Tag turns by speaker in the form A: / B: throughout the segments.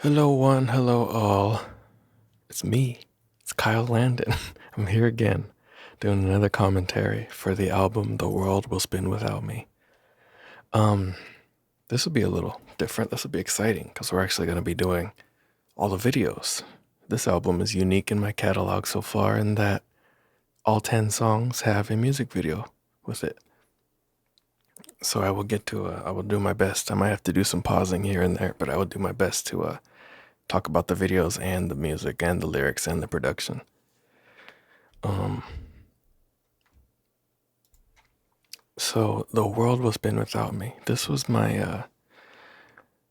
A: Hello, one, hello, all. It's me. It's Kyle Landon. I'm here again, doing another commentary for the album The World Will Spin Without Me. Um, this will be a little different. This will be exciting because we're actually going to be doing all the videos. This album is unique in my catalog so far in that all 10 songs have a music video with it. So I will do my best. I might have to do some pausing here and there, but I will do my best to talk about the videos and the music and the lyrics and the production. Um, so the world will spin without me. This was my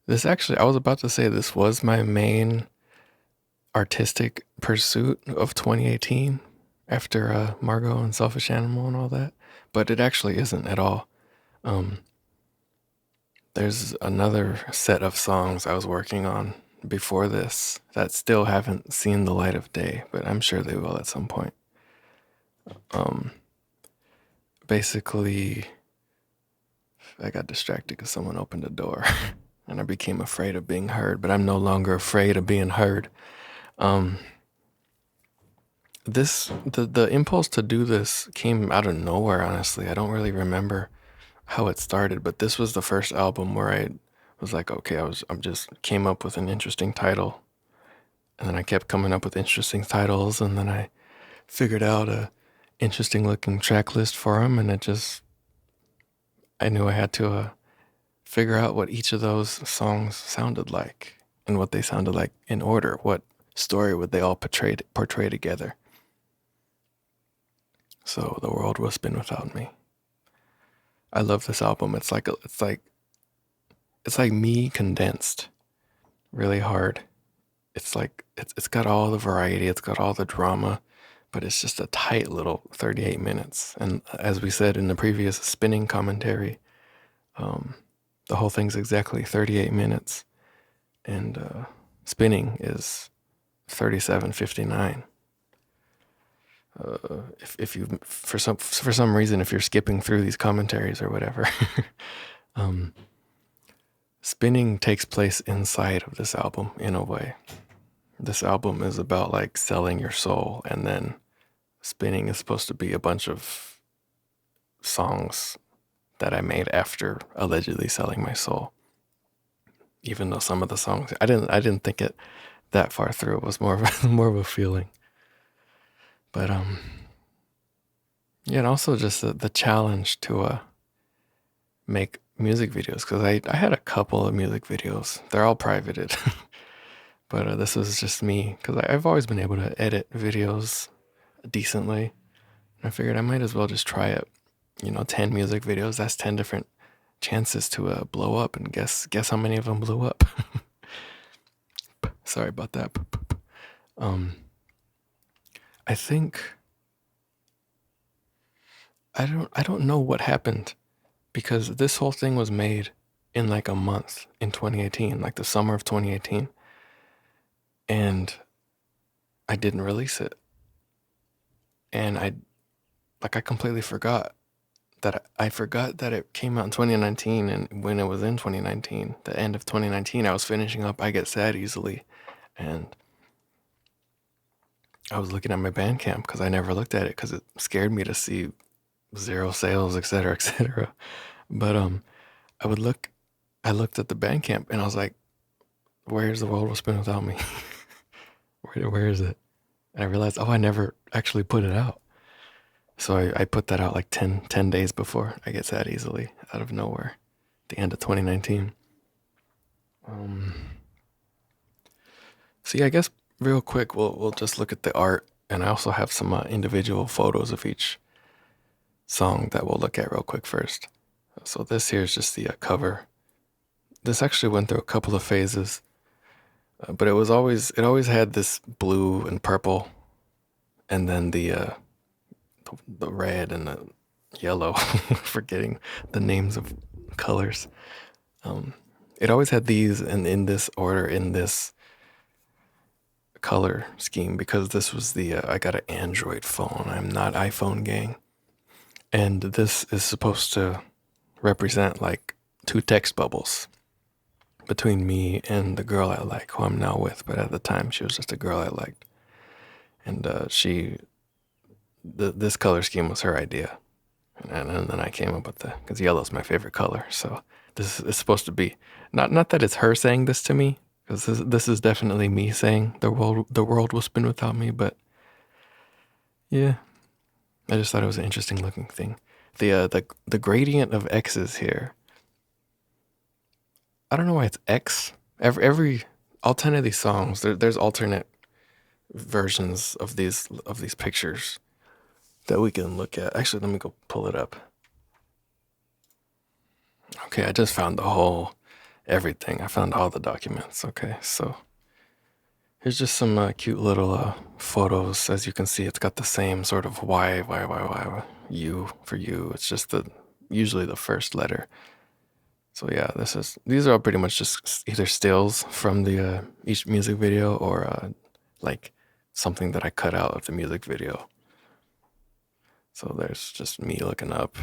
A: this actually I was about to say this was my main artistic pursuit of 2018 after Margot and Selfish Animal and all that, but it actually isn't at all. Um, there's another set of songs I was working on before this that still haven't seen the light of day, but I'm sure they will at some point. Um, Basically, I got distracted because someone opened the door and I became afraid of being heard, but I'm no longer afraid of being heard. Um, the impulse to do this came out of nowhere, honestly. I don't really remember how it started, but this was the first album where I was like, okay, I'm just came up with an interesting title. And then I kept coming up with interesting titles, and then I figured out a interesting looking track list for them, and I knew I had to figure out what each of those songs sounded like and what they sounded like in order. What story would they all portray together? So the world will spin without me. I love this album. It's like me condensed really hard. It's got all the variety, it's got all the drama, but it's just a tight little 38 minutes. And as we said in the previous spinning commentary, um, the whole thing's exactly 38 minutes, and spinning is 37:59. If you for some reason if you're skipping through these commentaries or whatever, um, spinning takes place inside of this album in a way. This album is about like selling your soul, and then spinning is supposed to be a bunch of songs that I made after allegedly selling my soul. Even though some of the songs I didn't think it that far through. It was more of more of a feeling. But yeah, and also just the challenge to make music videos, because I had a couple of music videos. They're all privated, but this was just me because I've always been able to edit videos decently. And I figured I might as well just try it. 10 music videos. That's 10 different chances to blow up, and guess how many of them blew up. Sorry about that. Um, I think I don't know what happened, because this whole thing was made in like a month in 2018, like the summer of 2018, and I didn't release it. And I completely forgot that I forgot that it came out in 2019, and when it was in 2019, the end of 2019, I was finishing up I Get Sad Easily, and I was looking at my Bandcamp because I never looked at it because it scared me to see zero sales, etc., etc. But I would look. I looked at the Bandcamp and I was like, "Where's the world will spin without me? Where is it?" And I realized, oh, I never actually put it out. So I put that out like 10 days before I Get Sad Easily, out of nowhere, the end of 2019. Um, so yeah, I guess real quick we'll just look at the art, and I also have some individual photos of each song that we'll look at real quick first. So this here is just the cover. This actually went through a couple of phases, but it always had this blue and purple, and then the red and the yellow. Forgetting the names of colors. Um, it always had these in this order, in this color scheme, because this was the I got an Android phone. I'm not iPhone gang, and this is supposed to represent like two text bubbles. between me and the girl I like, who I'm now with. But at the time, she was just a girl I liked, and this color scheme was her idea, and then I came up with because yellow's my favorite color. So this is supposed to be not that it's her saying this to me, because this is definitely me saying the world will spin without me. But yeah, I just thought it was an interesting looking thing. The gradient of X's here. I don't know why it's X. Every all 10 of these songs, there's alternate versions of these pictures that we can look at. Actually, let me go pull it up. Okay, I just found the whole everything. I found all the documents. Okay, so here's just some cute little photos. As you can see, it's got the same sort of Y, U for you. It's just usually the first letter. So yeah, these are all pretty much just either stills from the each music video or like something that I cut out of the music video. So there's just me looking up.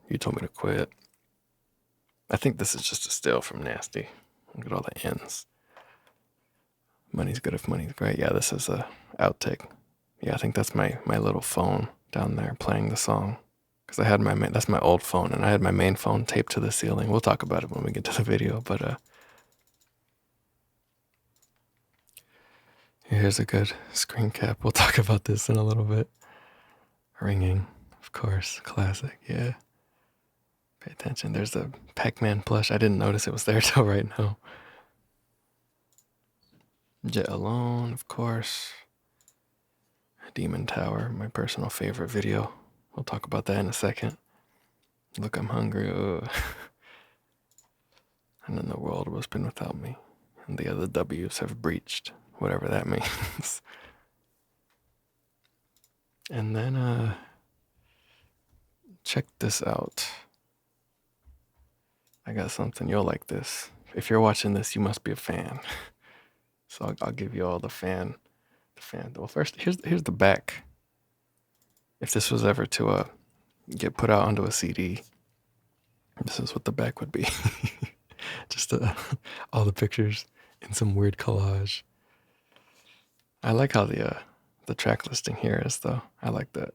A: You told me to quit. I think this is just a still from Nasty. Look at all the ends. Money's good if money's great. Yeah, this is a outtake. Yeah, I think that's my little phone down there playing the song. Because I had that's my old phone, and I had my main phone taped to the ceiling. We'll talk about it when we get to the video, but here's a good screen cap. We'll talk about this in a little bit. Ringing, of course, classic, yeah. Pay attention. There's a Pac-Man plush. I didn't notice it was there till right now. Jet Alone, of course. Demon Tower, my personal favorite video. We'll talk about that in a second. Look, I'm hungry. Ugh. And then the world will spin without me. And the other W's have breached, whatever that means. And then, check this out. I got something. You'll like this. If you're watching this, you must be a fan. So I'll give you all the fan. Well, first, here's the back. If this was ever to get put out onto a CD, this is what the back would be. Just all the pictures in some weird collage. I like how the track listing here is, though. I like that.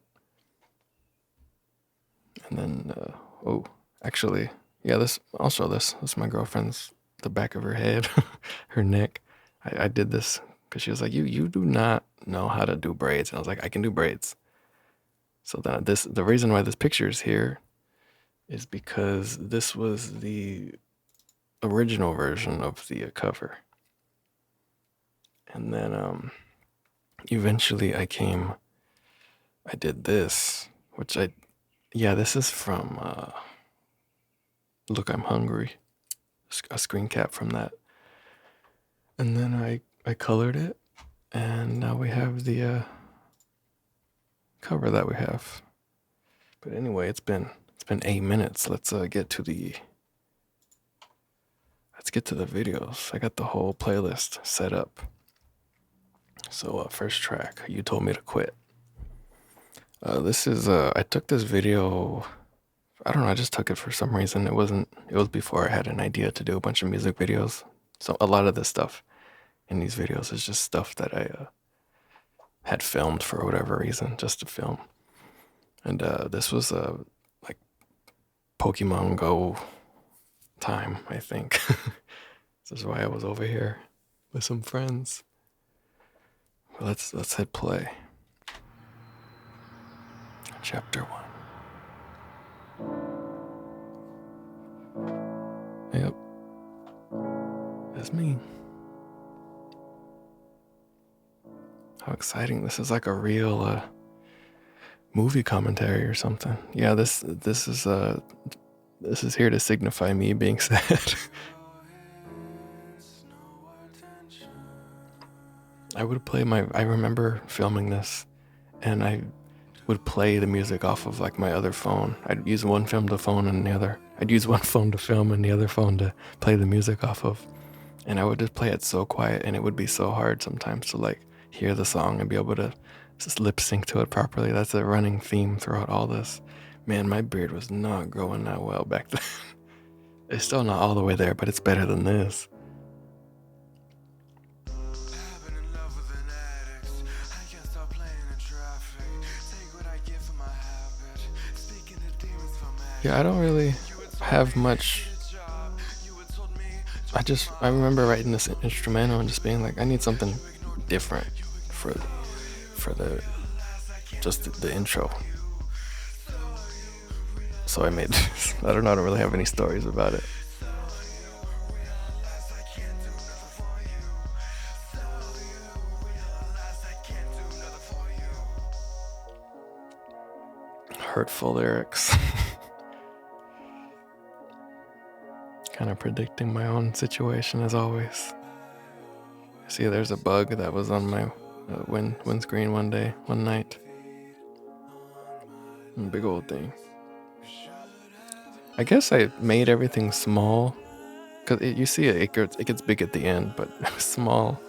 A: And then, oh, actually, yeah, I'll show this. This is my girlfriend's, the back of her head, her neck. I did this because she was like, you do not know how to do braids. And I was like, I can do braids. So then the reason why this picture is here is because this was the original version of the cover. And then eventually I did this, which this is from Look, I'm Hungry, a screen cap from that. And then I colored it, and now we have the cover that we have. But anyway, it's been 8 minutes. Let's get to the videos. I got the whole playlist set up. So first track, You Told Me to Quit. This is I took this video. I don't know. I just took it for some reason. It was before I had an idea to do a bunch of music videos. So a lot of this stuff in these videos is just stuff that I had filmed for whatever reason, just to film. And this was like Pokemon Go time, I think. This is why I was over here with some friends. Well, let's hit play. Chapter 1. Yep. That's me. How exciting. This is like a real movie commentary or something. Yeah, this is here to signify me being sad. I remember filming this, and I would play the music off of like my other phone. I'd use one phone to film and the other phone to play the music off of. And I would just play it so quiet, and it would be so hard sometimes to like hear the song and be able to just lip sync to it properly. That's a running theme throughout all this. Man, my beard was not growing that well back then. It's still not all the way there, but it's better than this. Yeah, I don't really have much. I remember writing this instrumental and just being like, I need something different for the just the intro. So I made this. I don't know. I don't really have any stories about it. Hurtful lyrics. Kind of predicting my own situation as always. See, there's a bug that was on my windscreen one night. Big old thing. I guess I made everything small, cause you see it gets big at the end, but it was small.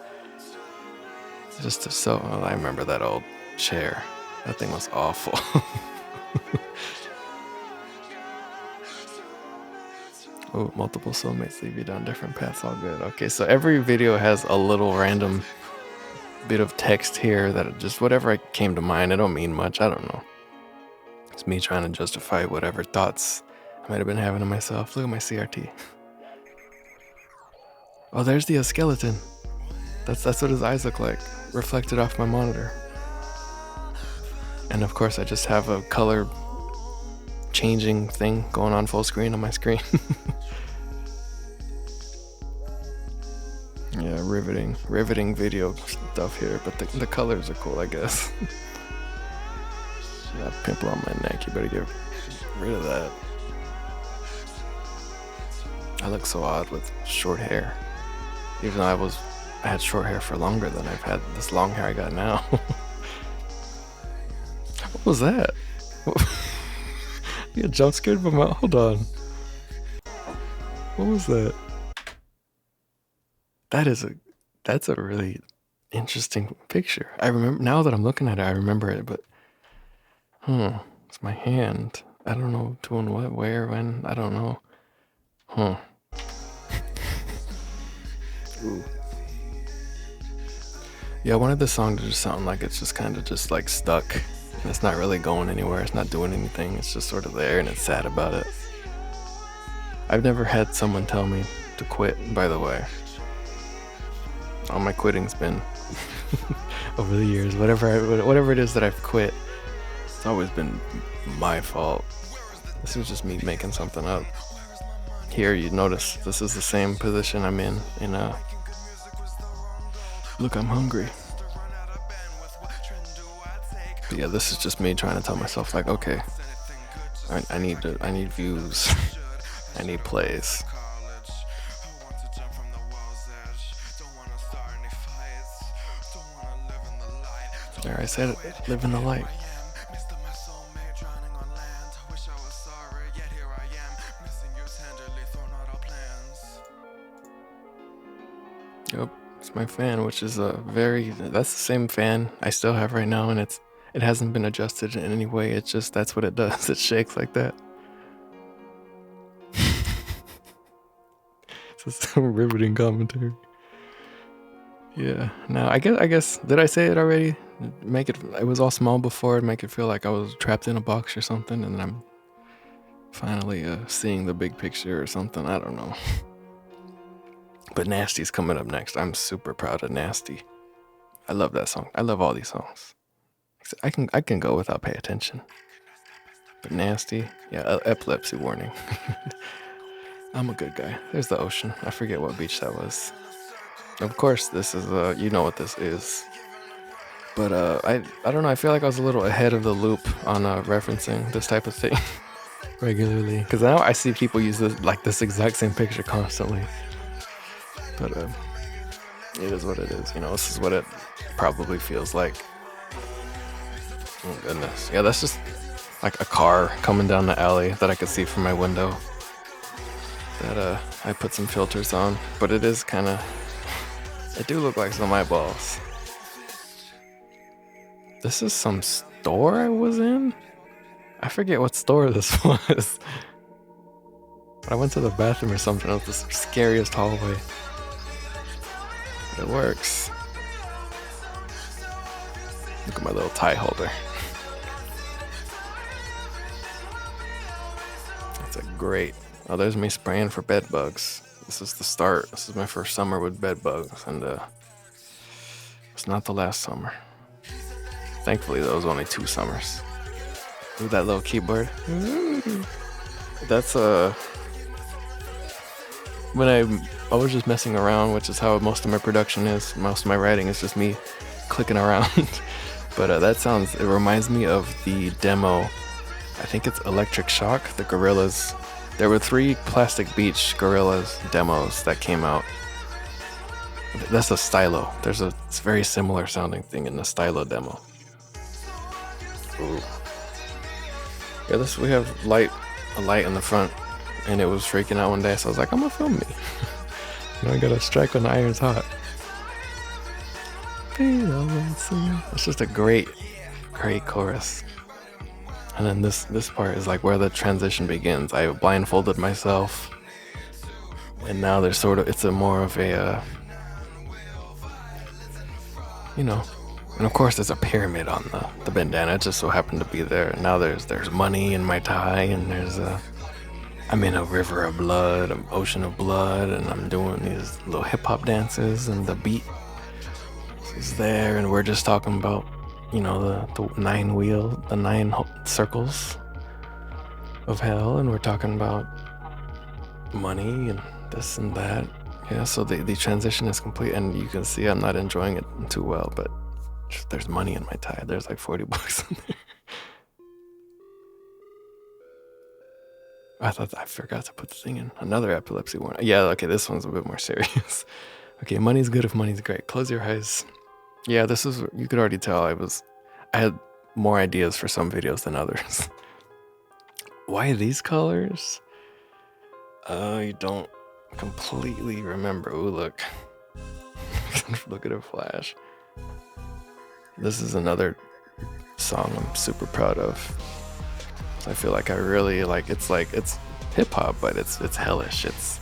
A: Just so I remember that old chair. That thing was awful. Oh, multiple soulmates leave you down different paths. All good. Okay, so every video has a little random bit of text here that just whatever came to mind. I don't mean much. I don't know. It's me trying to justify whatever thoughts I might have been having to myself. Look at my CRT. Oh, there's the skeleton. That's what his eyes look like, reflected off my monitor. And of course, I just have a color changing thing going on full screen on my screen. Yeah, riveting video stuff here, but the colors are cool, I guess. That pimple on my neck, you better get rid of that. I look so odd with short hair, even though I had short hair for longer than I've had this long hair I got now. What was that? You got jump scared by my. Hold on. What was that? That's a really interesting picture. I remember now that I'm looking at it, I remember it, but it's my hand. I don't know doing what, where, when. I don't know. Ooh. Yeah, I wanted this song to just sound like it's just kind of just like stuck. And it's not really going anywhere. It's not doing anything. It's just sort of there and it's sad about it. I've never had someone tell me to quit, by the way. All my quitting's been over the years. Whatever it is that I've quit, it's always been my fault. This is just me making something up. Here, you notice this is the same position I'm in look, I'm hungry. But yeah, this is just me trying to tell myself like, okay, I need views. I need plays. There, I said it. Live in the light. Yep, it's my fan, which is that's the same fan I still have right now, and it hasn't been adjusted in any way. It's just that's what it does. It shakes like that. It's some riveting commentary. Yeah. Now I guess did I say it already? It was all small before, and make it feel like I was trapped in a box or something, and then I'm finally seeing the big picture or something. I don't know. But Nasty's coming up next. I'm super proud of Nasty. I love that song. I love all these songs. I can go without pay attention. But Nasty, yeah, epilepsy warning. I'm a good guy. There's the ocean. I forget what beach that was. Of course, this is you know what this is. But I don't know. I feel like I was a little ahead of the loop on referencing this type of thing regularly, because now I see people use this exact same picture constantly. But it is what it is. You know, this is what it probably feels like. Oh goodness. Yeah, that's just like a car coming down the alley that I could see from my window. That I put some filters on, but it is kind of. It do look like some eyeballs. This is some store I was in? I forget what store this was. I went to the bathroom or something. It was the scariest hallway. But it works. Look at my little tie holder. It's a great. Oh, there's me spraying for bed bugs. This is the start. This is my first summer with bed bugs, and it's not the last summer. Thankfully, that was only 2 summers. Ooh, that little keyboard. That's when I was just messing around, which is how most of my production is. Most of my writing is just me clicking around. But that sounds. It reminds me of the demo. I think it's Electric Shock. The Gorillas. There were 3 Plastic Beach Gorillas demos that came out. That's a stylo. It's a very similar sounding thing in the stylo demo. Ooh. Yeah, we have a light in the front, and it was freaking out one day, so I was like, I'm gonna film me. Now I gotta strike when the iron's hot. It's just a great chorus. And then this part is like where the transition begins. I blindfolded myself, and now there's it's more of a, and of course there's a pyramid on the bandana. It just so happened to be there. And now there's money in my tie, and I'm in a river of blood, an ocean of blood, and I'm doing these little hip hop dances, and the beat is there, and we're just talking about, the 9 circles of hell, and we're talking about money and this and that. Yeah, so the transition is complete, and you can see I'm not enjoying it too well, but there's money in my tie. There's like $40 in there. I forgot to put the thing in. Another epilepsy warning. Yeah, okay, this one's a bit more serious. Okay, money's good if money's great. Close your eyes. Yeah, you could already tell I had more ideas for some videos than others. Why these colors? You don't completely remember. Ooh, look. Look at her flash. This is another song I'm super proud of. I feel like I really it's hip hop, but it's hellish. It's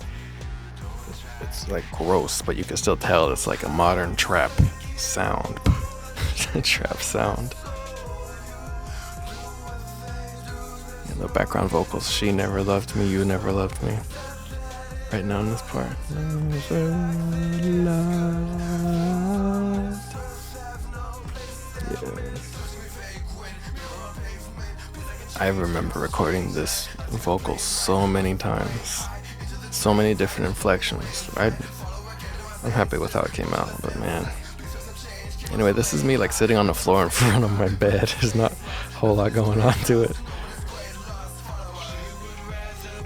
A: like gross, but you can still tell it's like a modern trap sound. Trap sound. And the background vocals, she never loved me, you never loved me. Right now in this part. Yeah. I remember recording this vocal so many times. So many different inflections. I'm happy with how it came out, but man. Anyway, this is me like sitting on the floor in front of my bed. There's not a whole lot going on to it.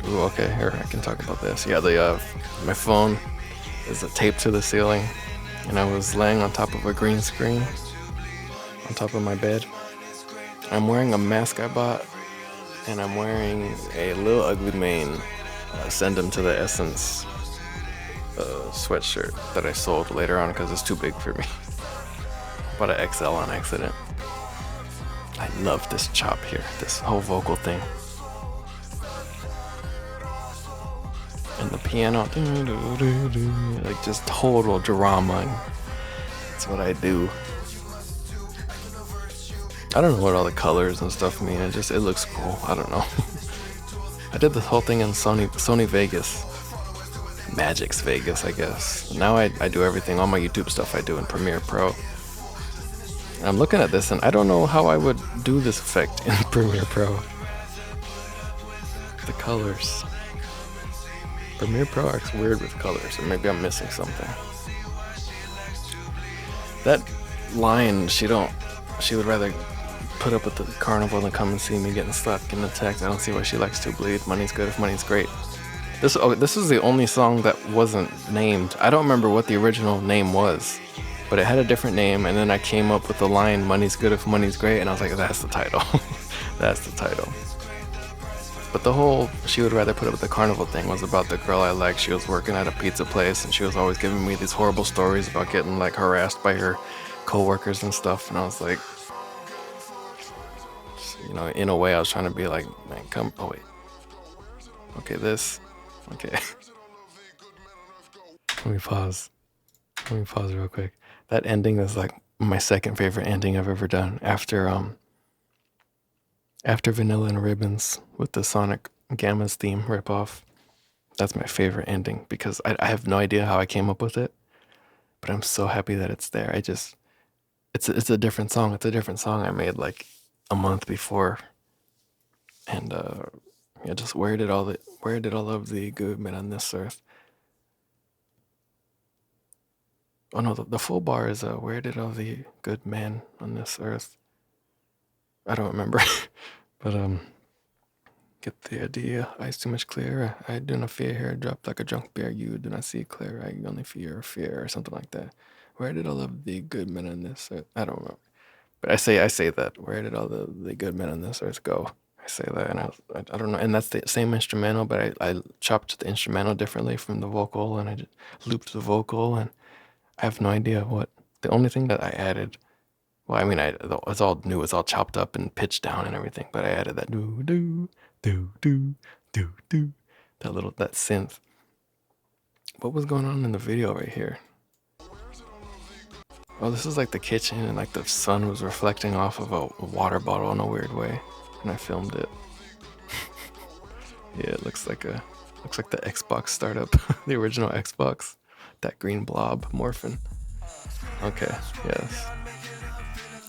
A: Ooh, okay, here, I can talk about this. Yeah, my phone is taped to the ceiling, and I was laying on top of a green screen on top of my bed. I'm wearing a mask I bought, and I'm wearing a Lil Ugly Mane Send Him to the Essence sweatshirt that I sold later on because it's too big for me. Bought an XL on accident. I love this chop here, this whole vocal thing. And the piano, like just total drama. That's what I do. I don't know what all the colors and stuff mean. It looks cool. I don't know. I did this whole thing in Sony Vegas. Magic's Vegas, I guess. Now I do everything, all my YouTube stuff I do in Premiere Pro. And I'm looking at this and I don't know how I would do this effect in Premiere Pro. The colors. Premiere Pro acts weird with colors, or maybe I'm missing something. That line, she would rather put up with the carnival than come and see me getting stuck in the text. I don't see why she likes to bleed. Money's good if money's great. This is the only song that wasn't named. I don't remember what the original name was, but it had a different name, and then I came up with the line, money's good if money's great, and I was like, that's the title. That's the title. But the whole she would rather put up with the carnival thing was about the girl I liked. She was working at a pizza place, and she was always giving me these horrible stories about getting like harassed by her co-workers and stuff, and I was like, in a way I was trying to be like, man, come, oh wait. Okay, this. Okay. Let me pause real quick. That ending is like my second favorite ending I've ever done after Vanilla and Ribbons with the Sonic Gamma's theme ripoff. That's my favorite ending because I have no idea how I came up with it, but I'm so happy that it's there. It's a different song. It's a different song I made like a month before, and yeah, just where did all of the good men on this earth? Oh no, the full bar is where did all the good men on this earth? I don't remember, but get the idea. Eyes too much clearer. I do not fear here. Drop like a drunk bear. You do not see clear. I only fear, or something like that. Where did all of the good men on this earth? I don't remember. But I say that. Where did all the good men on this earth go? I say that, and I don't know. And that's the same instrumental, but I chopped the instrumental differently from the vocal, and I just looped the vocal, and I have no idea what. The only thing that I added, well, I mean, it's all new. It's all chopped up and pitched down and everything, but I added that do do do do do do, that synth. What was going on in the video right here? Oh, this is like the kitchen, and like the sun was reflecting off of a water bottle in a weird way, and I filmed it. Yeah, it looks like the Xbox startup, the original Xbox, that green blob morphin. Okay, yes.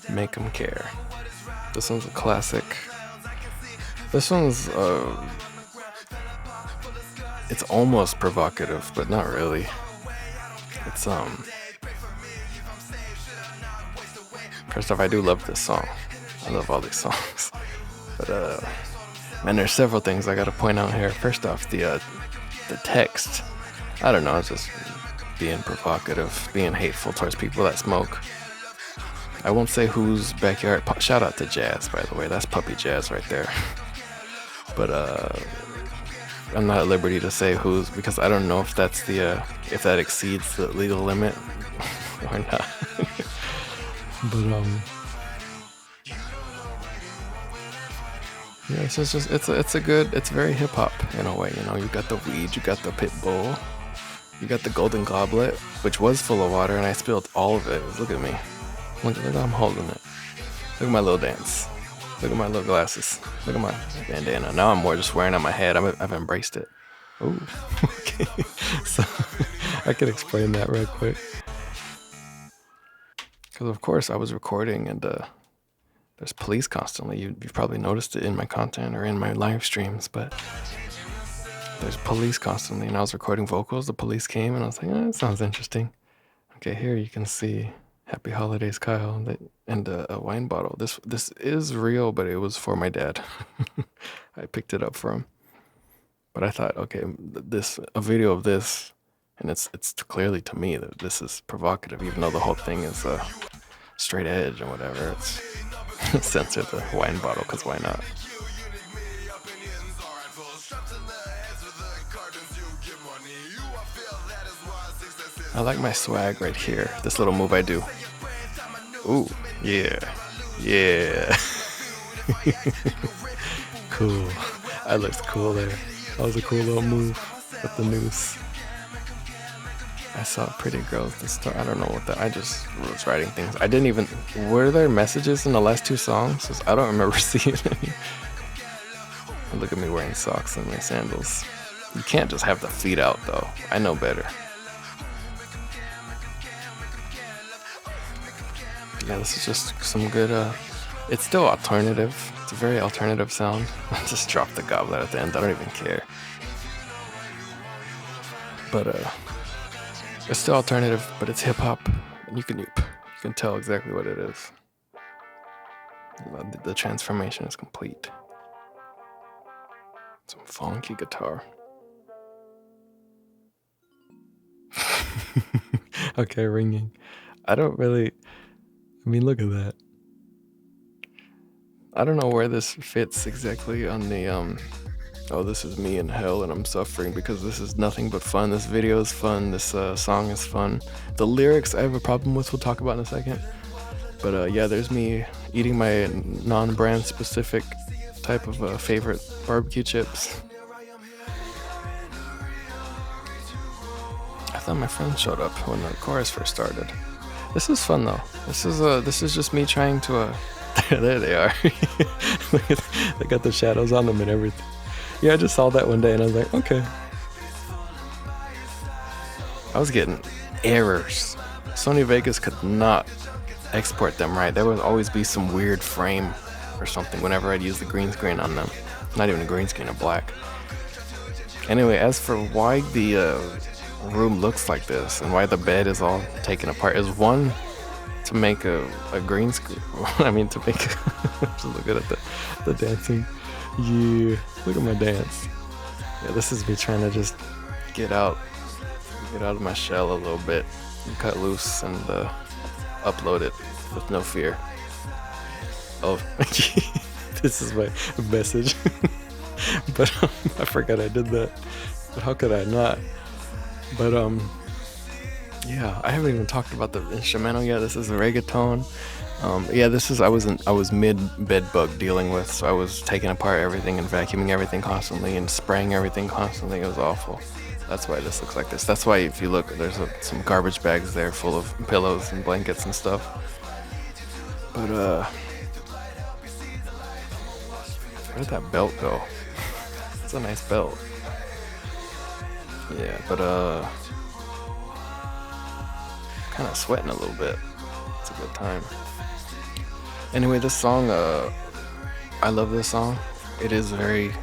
A: Make 'em care. This one's a classic. This one's it's almost provocative, but not really. It's first off, I do love this song. I love all these songs. But man, there's several things I gotta point out here. First off, the text. I don't know, it's just being provocative, being hateful towards people that smoke. I won't say whose backyard. Shout out to Jazz, by the way. That's puppy Jazz right there. But I'm not at liberty to say whose, because I don't know if that's if that exceeds the legal limit or not. But yeah, it's just it's very hip hop in a way. You know, you got the weed, you got the pit bull, you got the golden goblet, which was full of water, and I spilled all of it. Look at me. Look how I'm holding it. Look at my little dance. Look at my little glasses. Look at my bandana. Now I'm more just wearing it on my head. I've embraced it. Ooh, okay. So I can explain that real quick. Because of course I was recording, and there's police constantly. You've probably noticed it in my content or in my live streams, but there's police constantly. And I was recording vocals. The police came, and I was like, that sounds interesting. Okay, here you can see Happy Holidays, Kyle, and a wine bottle. This is real, but it was for my dad. I picked it up for him. But I thought, okay, a video of this, and it's clearly to me that this is provocative, even though the whole thing is straight edge and whatever. It's censor the wine bottle, because why not? I like my swag right here. This little move I do. Ooh, yeah. Yeah. Cool. I looked cool there. That was a cool little move with the noose. I saw pretty girls at the start. I don't know what I just was writing things. I didn't even... Were there messages in the last two songs? I don't remember seeing any. Look at me wearing socks and my sandals. You can't just have the feet out, though. I know better. Yeah, this is just some good, it's still alternative. It's a very alternative sound. I just dropped the goblet at the end. I don't even care. But, it's still alternative, but it's hip hop. And you can tell exactly what it is. The transformation is complete. Some funky guitar. Okay, ringing. I mean, look at that. I don't know where this fits exactly on the, oh, this is me in hell and I'm suffering because this is nothing but fun. This video is fun. This song is fun. The lyrics I have a problem with, we'll talk about in a second. But yeah, there's me eating my non-brand specific type of favorite barbecue chips. I thought my friend showed up when the chorus first started. This is fun though. This is just me trying to there they are. They got the shadows on them and everything. Yeah, I just saw that one day and I was like, okay. I was getting errors. Sony Vegas could not export them right. There would always be some weird frame or something whenever I'd use the green screen on them. Not even a green screen, a black. Anyway, as for why the room looks like this and why the bed is all taken apart, is one, to make a green screen. I mean, to make just look at the dancing. Yeah, look at my dance. Yeah, this is me trying to just get out of my shell a little bit, and cut loose, and upload it with no fear. Oh, this is my message. But I forgot I did that. But how could I not? But yeah, I haven't even talked about the instrumental yet. This is a reggaeton. Yeah, this is I was mid bed bug dealing with, so I was taking apart everything and vacuuming everything constantly and spraying everything constantly. It was awful. That's why this looks like this. That's why if you look, there's some garbage bags there full of pillows and blankets and stuff. But where'd that belt go? It's a nice belt. Yeah, but kind of sweating a little bit. It's a good time. Anyway, this song, I love this song. It is very,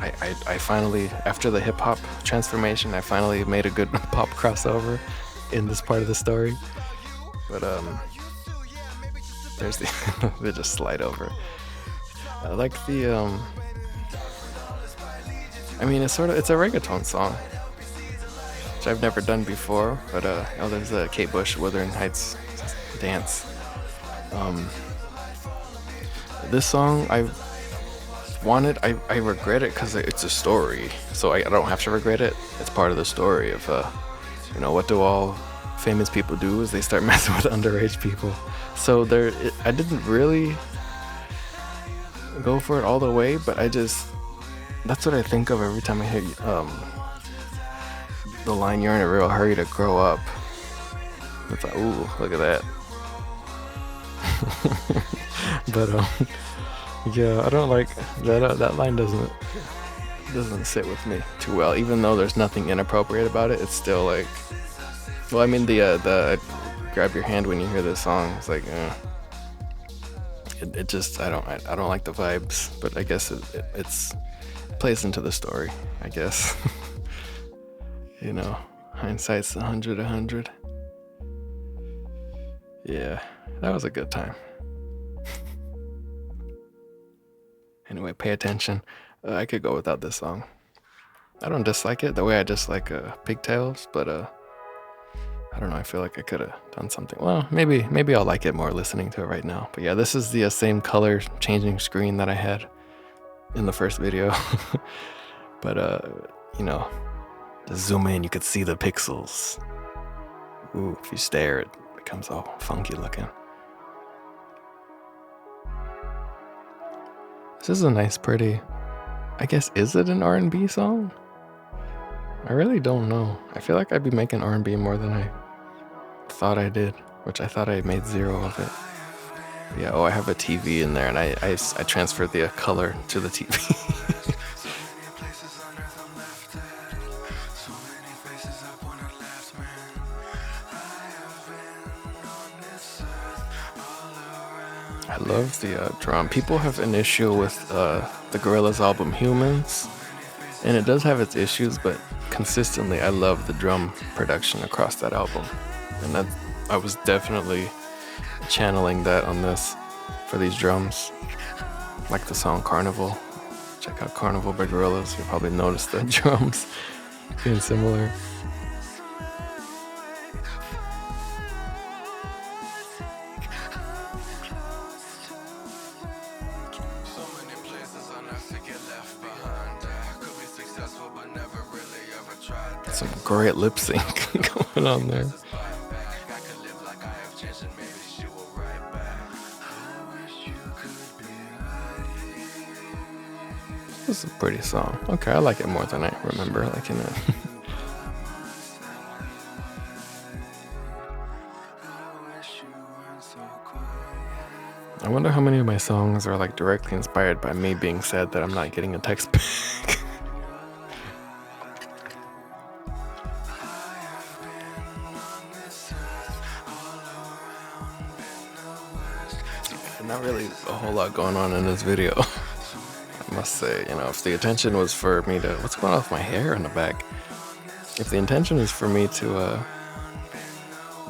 A: I finally, after the hip hop transformation, I finally made a good pop crossover in this part of the story. But there's the, they just slide over. I like the, I mean, it's a reggaeton song, which I've never done before. But oh, there's the Kate Bush, Wuthering Heights dance. This song, I regret it because it's a story, so I don't have to regret it. It's part of the story of, what do all famous people do is they start messing with underage people. So I didn't really go for it all the way, but that's what I think of every time I hear the line, "You're in a real hurry to grow up." It's like, ooh, look at that. But yeah, I don't like that line doesn't sit with me too well. Even though there's nothing inappropriate about it, it's still like, well, I mean the grab your hand when you hear this song. It's like, it just I don't like the vibes. But I guess it plays into the story, I guess. Hindsight's 100. Yeah, that was a good time. Anyway, pay attention. I could go without this song. I don't dislike it the way I dislike Pigtails, but I don't know. I feel like I could have done something. Well, maybe I'll like it more listening to it right now. But yeah, this is the same color changing screen that I had in the first video. But just zoom in, you could see the pixels. Ooh, if you stare, it becomes all funky looking. This is a nice, pretty, I guess, is it an R&B song? I really don't know. I feel like I'd be making R&B more than I thought I did, which I thought I made 0 of it. But yeah, I have a TV in there, and I transferred the color to the TV. I love the drum. People have an issue with the Gorillaz album Humans, and it does have its issues, but consistently I love the drum production across that album. And I was definitely channeling that on this for these drums. Like the song Carnival. Check out Carnival by Gorillaz. You'll probably notice the drums being similar. Some great lip sync going on there. This is a pretty song. Okay, I like it more than I remember liking it. I wonder how many of my songs are like directly inspired by me being sad that I'm not getting a text back. Not really a whole lot going on in this video. I must say, if the intention was for me to, what's going on with my hair in the back? If the intention is for me to,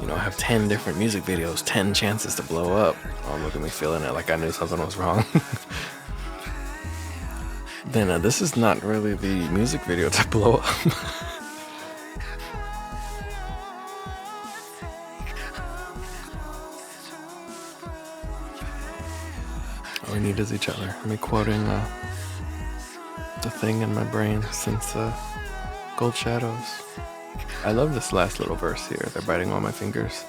A: have 10 different music videos, 10 chances to blow up. Oh, look at me feeling it like I knew something was wrong. Then this is not really the music video to blow up. All we need is each other. Me quoting the thing in my brain since Gold Shadows. I love this last little verse here. They're biting on my fingers.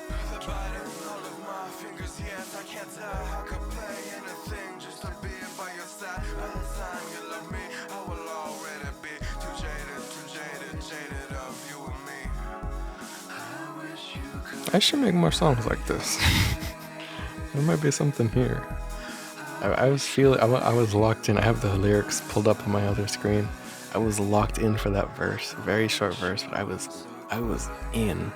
A: I should make more songs like this. There might be something here. I was locked in. I have the lyrics pulled up on my other screen. I was locked in for that verse. Very short verse, but I was in.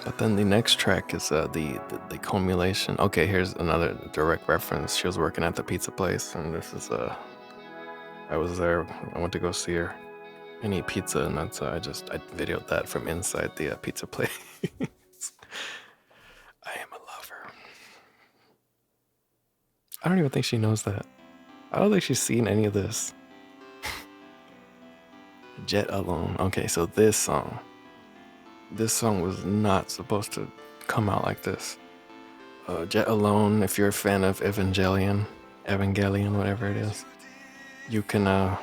A: But then the next track is the culmination. Okay, here's another direct reference. She was working at the pizza place, and this is I was there. I went to go see her and eat pizza, and that's I videoed that from inside the pizza place. I am a lover. I don't even think she knows that. I don't think she's seen any of this. Jet Alone. Okay, so this song was not supposed to come out like this. Jet Alone, if you're a fan of Evangelion, whatever it is, you can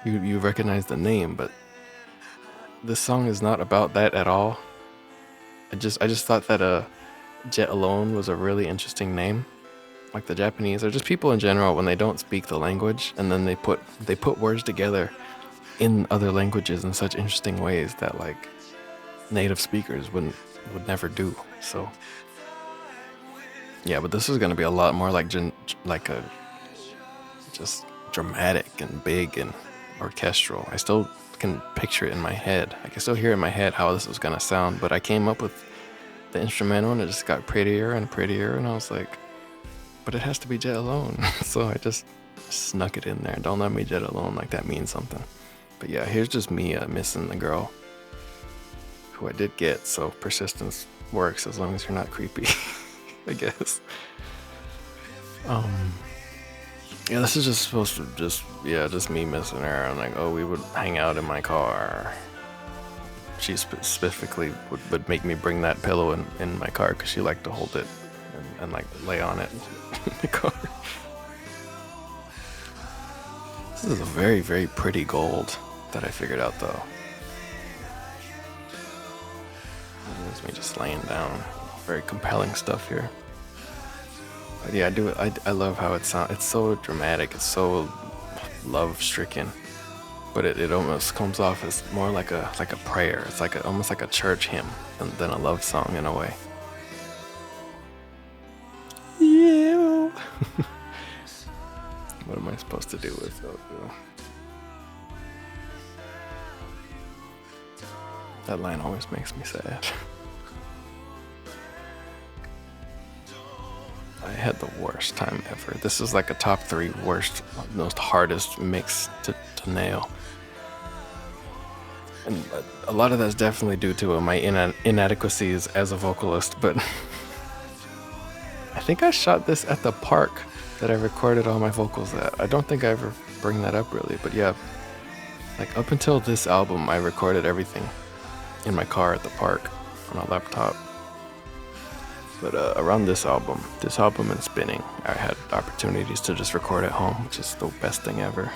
A: you recognize the name, but this song is not about that at all. I just thought that Jet Alone was a really interesting name. Like the Japanese, or just people in general, when they don't speak the language and then they put words together in other languages in such interesting ways that like native speakers would never do. So yeah, but this is gonna be a lot more like just dramatic and big and orchestral. I still can picture it in my head. I can still hear in my head how this was gonna sound, but I came up with the instrumental and it just got prettier and prettier, and I was like, but it has to be Jet Alone. So I just snuck it in there. Don't let me jet alone, like that means something. But yeah, here's just me missing the girl who I did get, so persistence works as long as you're not creepy. I guess. Yeah, this is just supposed to just me missing her. I'm like, oh, we would hang out in my car. She specifically would make me bring that pillow in my car because she liked to hold it and like lay on it in the car. This is a very, very pretty gold that I figured out though. It's me just laying down. Very compelling stuff here. But yeah, I love how it sounds. It's so dramatic. It's so love-stricken. But it almost comes off as more like a prayer. It's like almost like a church hymn than a love song in a way. Yeah. What am I supposed to do with those? That line always makes me sad. I had the worst time ever. This is like a top 3 worst, most hardest mix to nail. And a lot of that's definitely due to my inadequacies as a vocalist, but I think I shot this at the park that I recorded all my vocals at. I don't think I ever bring that up really, but yeah, like up until this album, I recorded everything in my car at the park on a laptop. But around this album and Spinning, I had opportunities to just record at home, which is the best thing ever.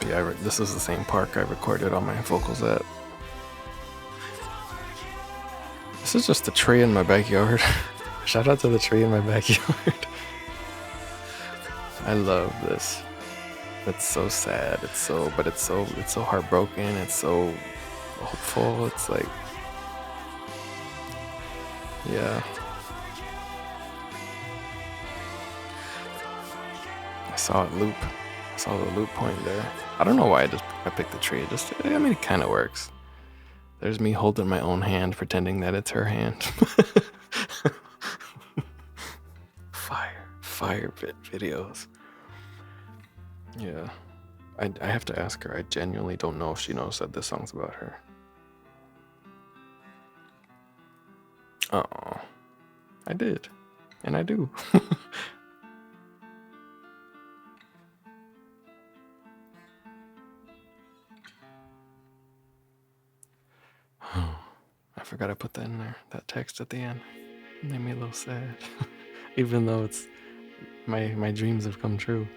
A: Yeah, this is the same park I recorded all my vocals at. This is just the tree in my backyard. Shout out to the tree in my backyard. I love this. It's so sad. It's so heartbroken. It's so hopeful. It's like, yeah. I saw it loop saw the loop point there. I don't know why I picked the tree. I mean, it kind of works. There's me holding my own hand, pretending that it's her hand. Fire videos. Yeah, I have to ask her. I genuinely don't know if she knows that this song's about her. Oh, I did, and I do. I forgot I put that in there. That text at the end made me a little sad, even though it's my dreams have come true.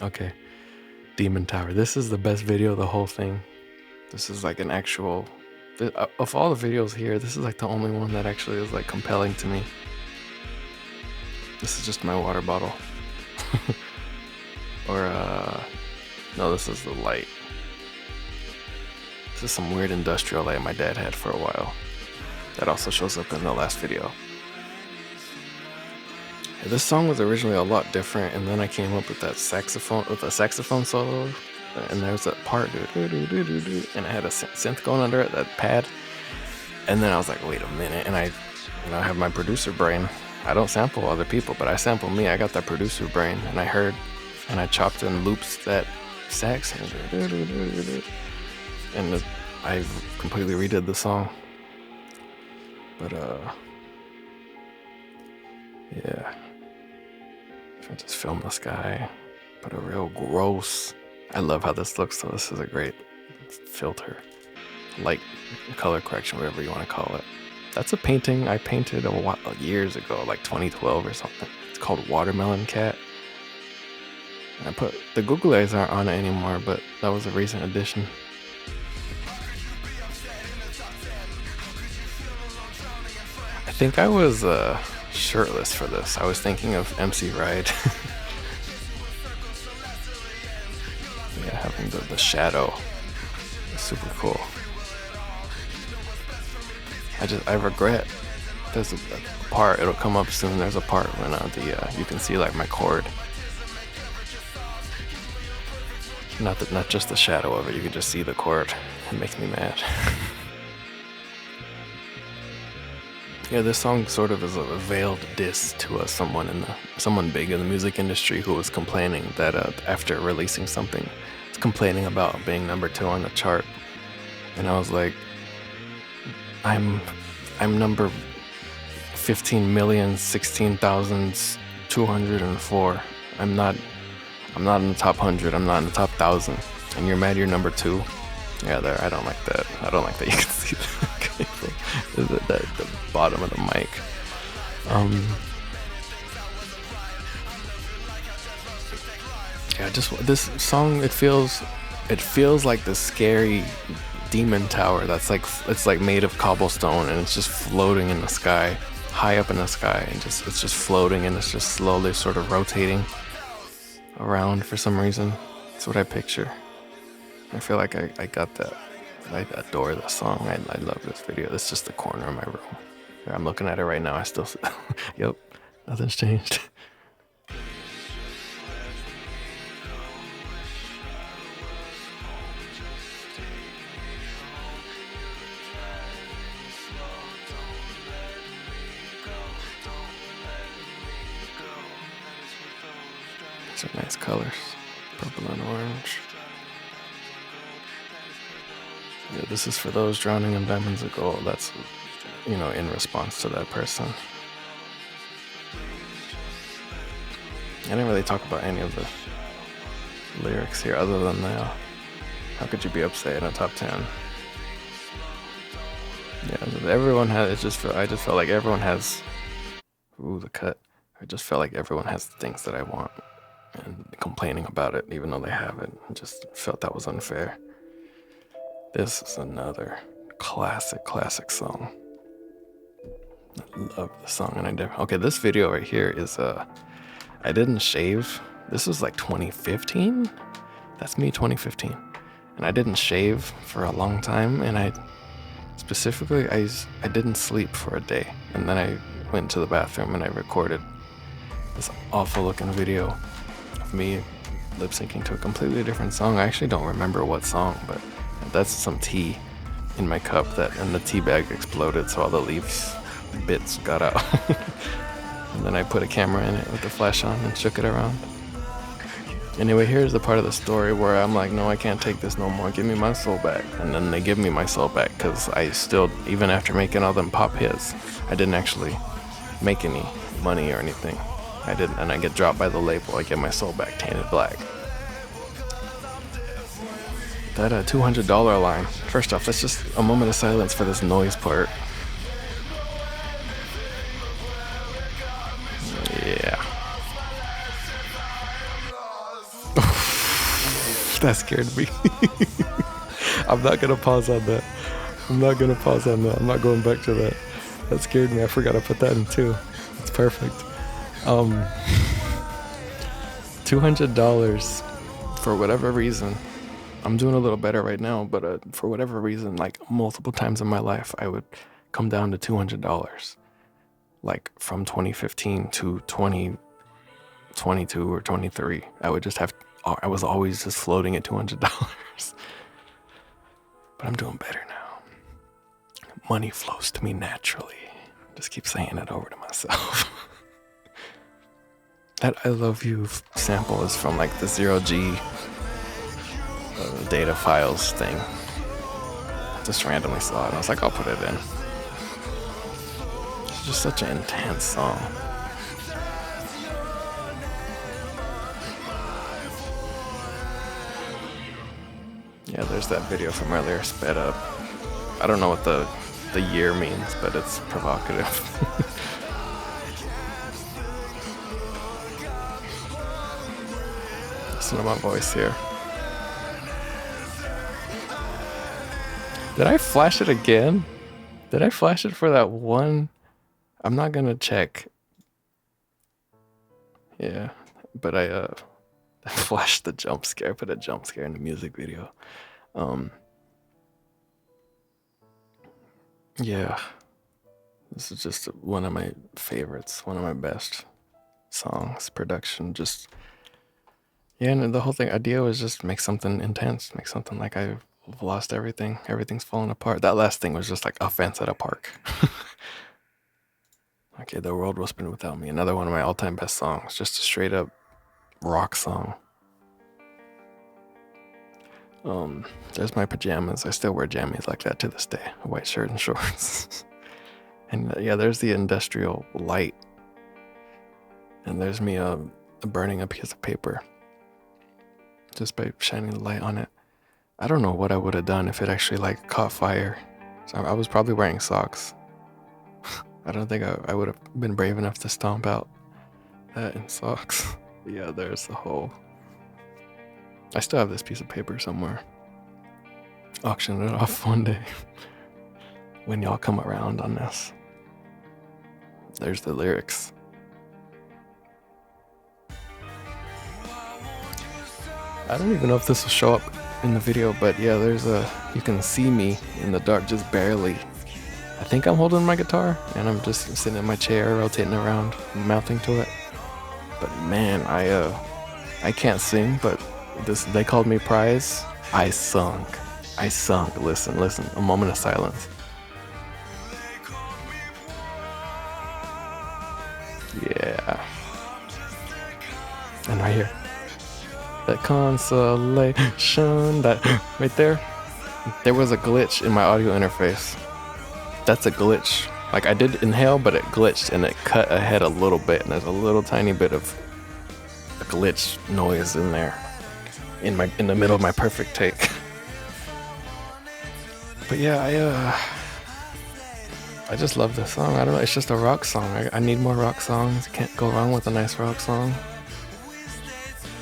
A: Okay, Demon Tower. This is the best video of the whole thing. This is like an actual. Of all the videos here, this is like the only one that actually is like compelling to me. This is just my water bottle. Or no, this is the light. This is some weird industrial light my dad had for a while. That also shows up in the last video. Yeah, this song was originally a lot different, and then I came up with that saxophone, with a saxophone solo, and there's that part, and I had a synth going under it, that pad. And then I was like, wait a minute, and I have my producer brain. I don't sample other people, but I sample me. I got that producer brain, and I heard, and I chopped in loops that sax, and I completely redid the song. But yeah, I just filmed the sky, but a real gross. I love how this looks, so this is a great filter, light color correction, whatever you want to call it. That's a painting I painted a while, years ago, like 2012 or something. It's called Watermelon Cat. And I put the Google eyes aren't on it anymore, but that was a recent addition. I think I was shirtless for this. I was thinking of MC Ride. Yeah, having the shadow. It's super cool. I regret. There's a part. It'll come up soon. There's a part when you can see like my chord. Not just the shadow of it. You can just see the chord. It makes me mad. Yeah, this song sort of is a veiled diss to someone big in the music industry who was complaining that after releasing something, was complaining about being number 2 on the chart, and I was like, I'm number 15,016,204. I'm not in the top 100. I'm not in the top 1,000. And you're mad you're number 2. Yeah, there. I don't like that. I don't like that. You can see the bottom of the mic. Yeah, just this song. It feels like the scary demon tower. It's like made of cobblestone, and it's just floating in the sky, high up in the sky, and it's just floating, and it's just slowly sort of rotating around for some reason. That's what I picture. I feel like I got that. I adore this song. I love this video. It's just the corner of my room. I'm looking at it right now. I still yep, nothing's changed. These are nice colors, purple and orange. Yeah, this is for those drowning in diamonds of gold. That's, in response to that person. I didn't really talk about any of the lyrics here other than how could you be upset in a top 10? Yeah, everyone has, I just felt like everyone has, the cut. I just felt like everyone has the things that I want and complaining about it even though they haven't. I just felt that was unfair. This is another classic song. I love the song, and okay, this video right here is I didn't shave. This was like 2015. That's me, 2015, and I didn't shave for a long time, and I didn't sleep for a day, and then I went to the bathroom and I recorded this awful looking video of me lip syncing to a completely different song. I actually don't remember what song, but that's some tea in my cup and the tea bag exploded, so all the leaves bits got out. And then I put a camera in it with the flash on and shook it around. Anyway, here's the part of the story where I'm like, no, I can't take this no more. Give me my soul back. And then they give me my soul back because I still, even after making all them pop hits, I didn't actually make any money or anything. I didn't, and I get dropped by the label. I get my soul back, Tainted Black. That $200 line. First off, let's just a moment of silence for this noise part. Yeah. That scared me. I'm not gonna pause on that. I'm not going back to that. That scared me. I forgot to put that in too. It's perfect. $200 for whatever reason. I'm doing a little better right now, but for whatever reason, like multiple times in my life, I would come down to $200. Like from 2015 to 2022 or 23, I was always just floating at $200. But I'm doing better now. Money flows to me naturally. Just keep saying it over to myself. That I Love You sample is from like the 0G data files thing. Just randomly saw it and I was like, I'll put it in. It's just such an intense song. Yeah, there's that video from earlier, sped up. I don't know what the year means, but it's provocative. Listen to my voice here. Did I flash it again? Did I flash it for that one? I'm not gonna check. Yeah, but I flashed the jump scare. I put a jump scare in the music video. Yeah, this is just one of my favorites, one of my best songs. Production, just yeah, and the whole idea was just make something intense, make something like I've lost everything. Everything's falling apart. That last thing was just like a fence at a park. Okay, The World Will Spin Without Me. Another one of my all-time best songs. Just a straight up rock song. There's my pajamas. I still wear jammies like that to this day. A white shirt and shorts. And yeah, there's the industrial light. And there's me burning a piece of paper. Just by shining the light on it. I don't know what I would have done if it actually like caught fire. So I was probably wearing socks. I don't think I would have been brave enough to stomp out that in socks. Yeah, there's the hole. I still have this piece of paper somewhere. Auction it off one day. When y'all come around on this. There's the lyrics. I don't even know if this will show up in the video, but yeah, you can see me in the dark just barely. I think I'm holding my guitar and I'm just sitting in my chair, rotating around, mouthing to it. But man, I can't sing, but they called me prize. I sung. Listen, a moment of silence. Yeah. And right here. That consolation, that right there. There was a glitch in my audio interface. That's a glitch. Like I did inhale, but it glitched and it cut ahead a little bit. And there's a little tiny bit of a glitch noise in there. In the middle of my perfect take. But yeah, I just love this song. I don't know, it's just a rock song. I need more rock songs. Can't go wrong with a nice rock song.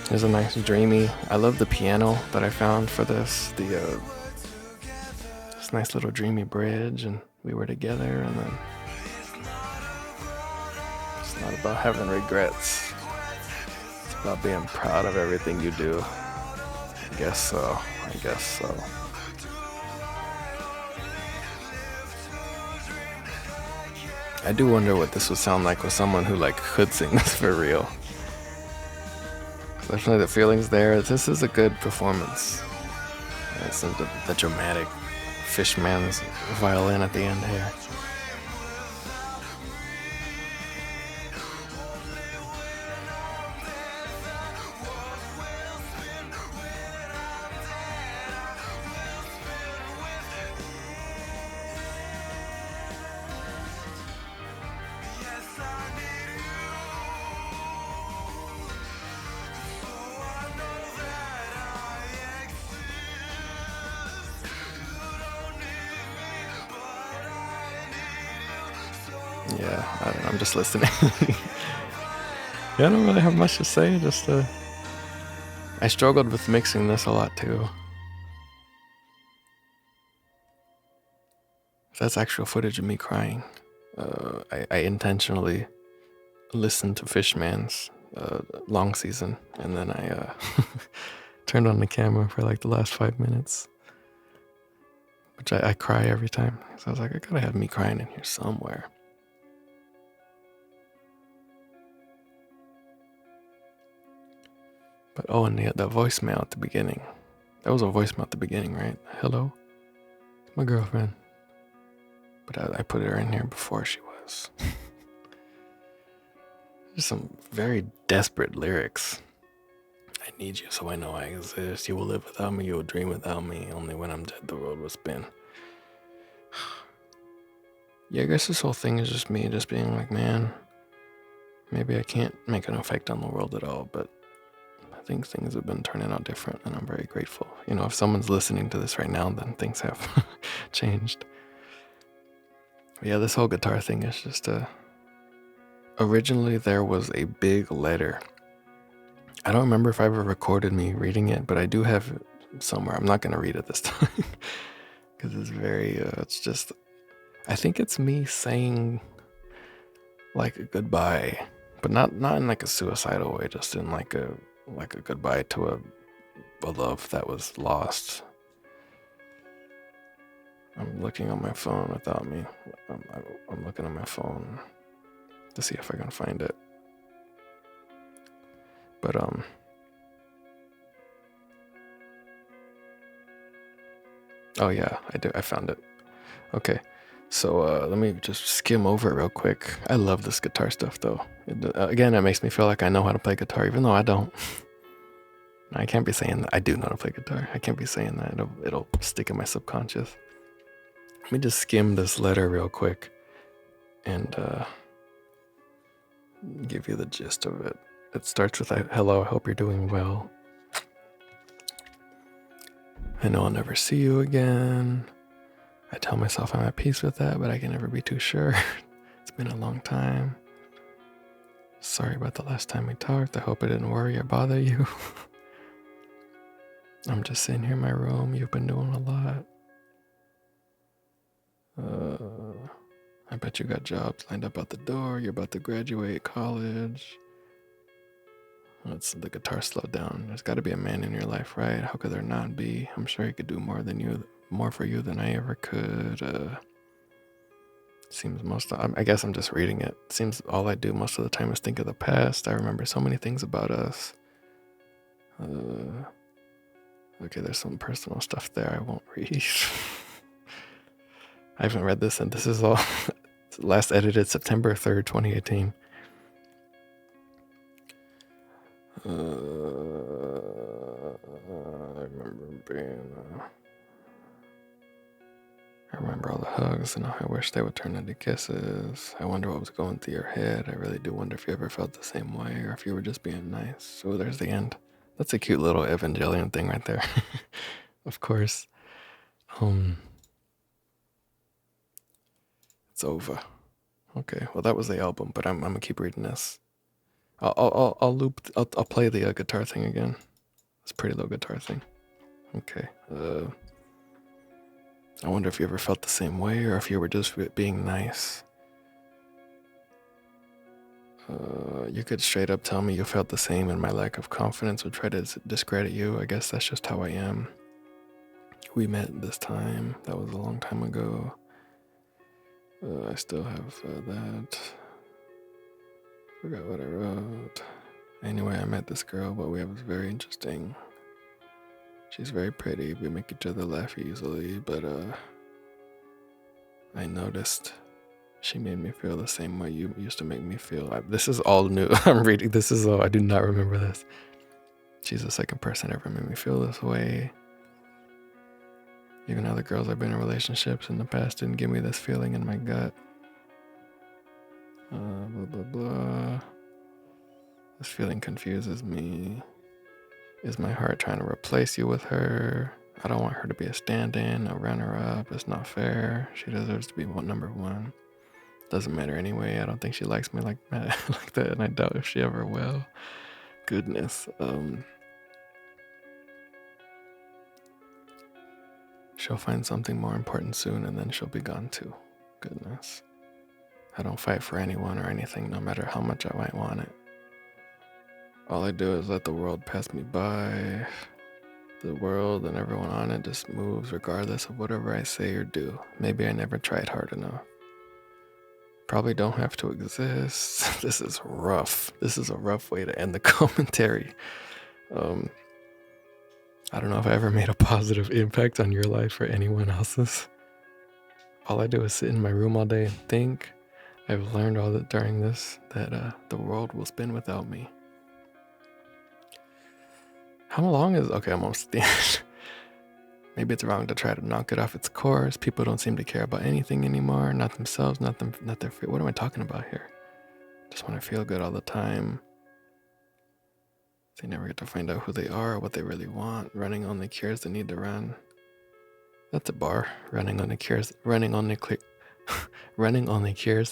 A: There's a nice dreamy. I love the piano that I found for this. This nice little dreamy bridge, and we were together, and then it's not about having regrets. It's about being proud of everything you do. I guess so. I do wonder what this would sound like with someone who like could sing this for real. Definitely the feelings there. This is a good performance. It's the dramatic Fishman's violin at the end here. Yeah, I don't know, I'm just listening. Yeah, I don't really have much to say. Just I struggled with mixing this a lot too. That's actual footage of me crying. I intentionally listened to Fishman's long season, and then I turned on the camera for like the last 5 minutes, which I cry every time. So I was like, I gotta have me crying in here somewhere. But oh, and the voicemail at the beginning. That was a voicemail at the beginning, right? Hello, it's my girlfriend. But I put her in here before she was. There's some very desperate lyrics. I need you so I know I exist. You will live without me, you will dream without me. Only when I'm dead the world will spin. Yeah, I guess this whole thing is just me just being like, man, maybe I can't make an effect on the world at all, but I think things have been turning out different, and I'm very grateful. You know, if someone's listening to this right now, then things have changed. But yeah, this whole guitar thing is just originally there was a big letter. I don't remember if I ever recorded me reading it, but I do have it somewhere. I'm not going to read it this time because it's very, it's just, I think it's me saying like a goodbye, but not in like a suicidal way, just in like a goodbye to a love that was lost. I'm looking on my phone without me. I'm looking on my phone to see if I can find it. But oh yeah, I found it. Okay, so let me just skim over it real quick. I love this guitar stuff though. Again, it makes me feel like I know how to play guitar, even though I don't. I can't be saying that I do know how to play guitar. I can't be saying that. It'll stick in my subconscious. Let me just skim this letter real quick and give you the gist of it. It starts with, hello, I hope you're doing well. I know I'll never see you again. I tell myself I'm at peace with that, but I can never be too sure. It's been a long time. Sorry about the last time we talked. I hope I didn't worry or bother you. I'm just sitting here in my room. You've been doing a lot. I bet you got jobs lined up out the door. You're about to graduate college. Let's the guitar slowed down. There's got to be a man in your life, right? How could there not be? I'm sure he could do more for you than I ever could. Seems I guess I'm just reading it. Seems all I do most of the time is think of the past. I remember so many things about us. Okay, there's some personal stuff there I won't read. I haven't read this, and this is all last edited September 3rd, 2018. I remember all the hugs and I wish they would turn into kisses. I wonder what was going through your head. I really do wonder if you ever felt the same way or if you were just being nice. So there's the end. That's a cute little Evangelion thing right there. Of course. It's over. Okay, well that was the album, but I'm gonna keep reading this. I'll play the guitar thing again. This pretty little guitar thing. Okay. I wonder if you ever felt the same way or if you were just being nice. You could straight up tell me you felt the same and my lack of confidence would try to discredit you. I guess that's just how I am. We met this time. That was a long time ago. I still have that. Forgot what I wrote. Anyway, I met this girl, but we have very interesting. She's very pretty. We make each other laugh easily, but I noticed she made me feel the same way you used to make me feel. This is all new. I'm reading. This is all. I do not remember this. She's the second person ever made me feel this way. Even other girls I've been in relationships in the past didn't give me this feeling in my gut. Blah, blah, blah. This feeling confuses me. Is my heart trying to replace you with her? I don't want her to be a stand-in, a runner-up. It's not fair. She deserves to be number one. Doesn't matter anyway. I don't think she likes me like that, and I doubt if she ever will. Goodness. She'll find something more important soon, and then she'll be gone too. Goodness. I don't fight for anyone or anything, no matter how much I might want it. All I do is let the world pass me by. The world and everyone on it just moves regardless of whatever I say or do. Maybe I never tried hard enough. Probably don't have to exist. This is rough. This is a rough way to end the commentary. I don't know if I ever made a positive impact on your life or anyone else's. All I do is sit in my room all day and think. I've learned all that during this, that the world will spin without me. How long is... Okay, I'm almost at the end. Maybe it's wrong to try to knock it off its course. People don't seem to care about anything anymore. Not themselves, not their... What am I talking about here? Just want to feel good all the time. They never get to find out who they are or what they really want. Running only cures the need to run. That's a bar. Running only cures the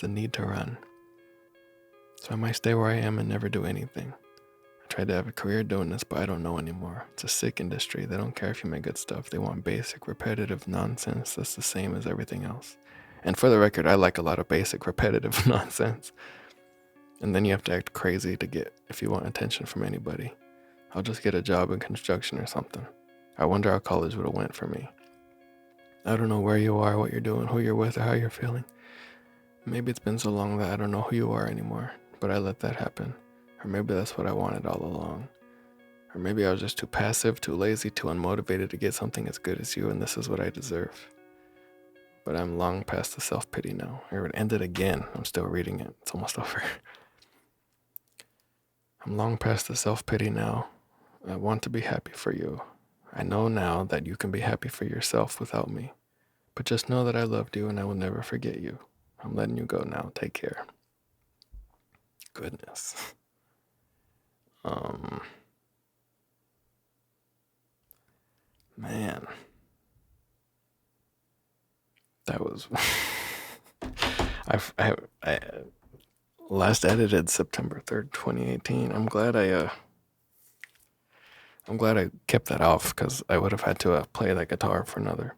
A: need to run. So I might stay where I am and never do anything. I tried to have a career doing this, but I don't know anymore. It's a sick industry. They don't care if you make good stuff. They want basic, repetitive nonsense that's the same as everything else. And for the record, I like a lot of basic, repetitive nonsense. And then you have to act crazy to get, if you want attention from anybody. I'll just get a job in construction or something. I wonder how college would have went for me. I don't know where you are, what you're doing, who you're with, or how you're feeling. Maybe it's been so long that I don't know who you are anymore, but I let that happen. Or maybe that's what I wanted all along. Or maybe I was just too passive, too lazy, too unmotivated to get something as good as you, and this is what I deserve. But I'm long past the self-pity now. It ended again. I'm still reading it. It's almost over. I'm long past the self-pity now. I want to be happy for you. I know now that you can be happy for yourself without me. But just know that I loved you and I will never forget you. I'm letting you go now. Take care. Goodness. Man. That was... I last edited September 3rd, 2018. I'm glad I kept that off because I would have had to play that guitar for another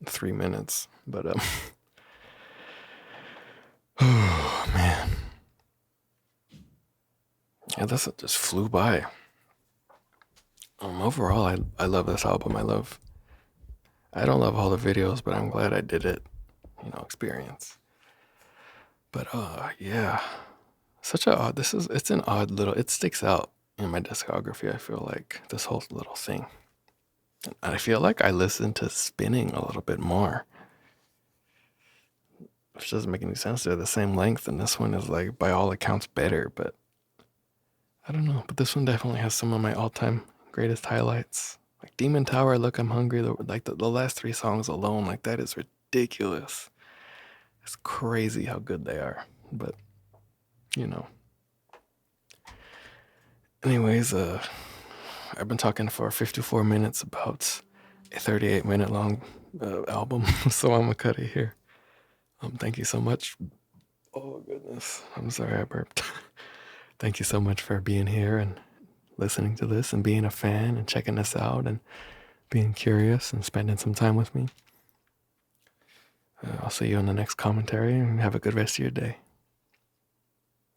A: 3 minutes. But oh man, yeah, this just flew by. Overall, I love this album. I don't love all the videos, but I'm glad I did it. Experience. But yeah, such a odd. It's an odd little. It sticks out in my discography. I feel like this whole little thing. I feel like I listen to Spinning a little bit more, which doesn't make any sense. They're the same length, and this one is like by all accounts better. But I don't know. But this one definitely has some of my all-time greatest highlights. Like Demon Tower, Look I'm Hungry. The last 3 songs alone, like that is ridiculous. It's crazy how good they are. But anyways, I've been talking for 54 minutes about a 38-minute long album, so I'm gonna cut it here. Thank you so much. Oh goodness, I'm sorry I burped. Thank you so much for being here and listening to this and being a fan and checking us out and being curious and spending some time with me. I'll see you in the next commentary and have a good rest of your day.